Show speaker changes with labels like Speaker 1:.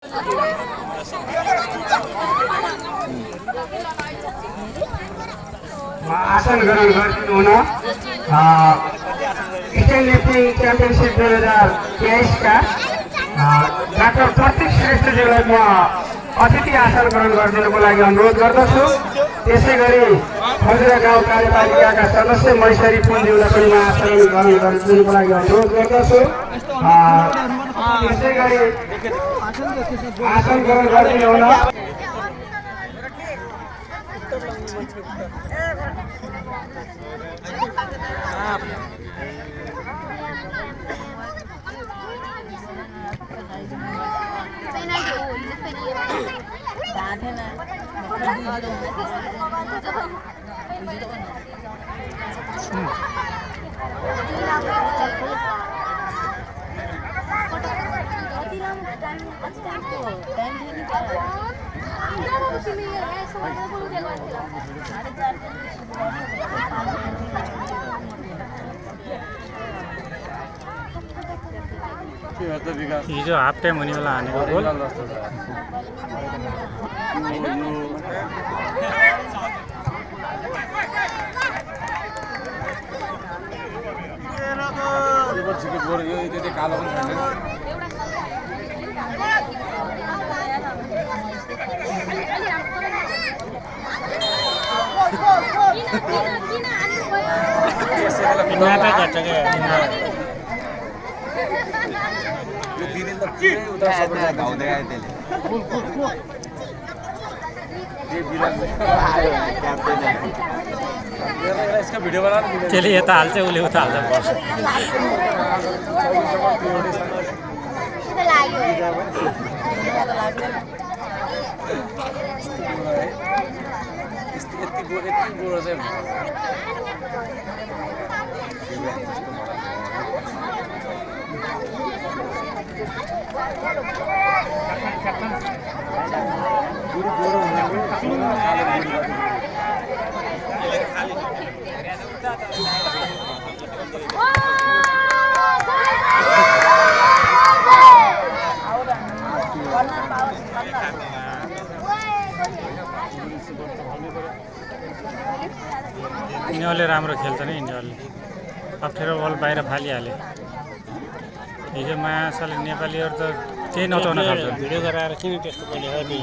Speaker 1: आसन ग्रहण गरिदिनु हुन एसियन लिफ्टिङ च्याम्पियनसिप 2023 का डाक्टर प्रतीक श्रेष्ठजीलाई म अतिथि आसन ग्रहण गरिदिनुको लागि अनुरोध गर्दछु। त्यसै गरी खजुरा गाउँ कार्यपालिकाका सदस्य मैसरी पुन्ज्यूलाई पनि म आसन ग्रहण गरिदिनुको लागि अनुरोध गर्दछु। त्यसै गरी आसन ग्रहण गरिदिनु हुन
Speaker 2: हिजो हाफ टाइम हुने बेला हानेको गोल
Speaker 3: कालो
Speaker 2: त्यसले यता हाल्छ उसले उता हाल्छ यिनीहरूले राम्रो खेल्छ नि यिनीहरूले अप्ठ्यारो बल बाहिर फालिहाले। हिजो मायाशाले नेपालीहरू त केही नचाउन थाल्छ।
Speaker 4: भिडियो गराएर किन त्यस्तो गर्ने हो नि।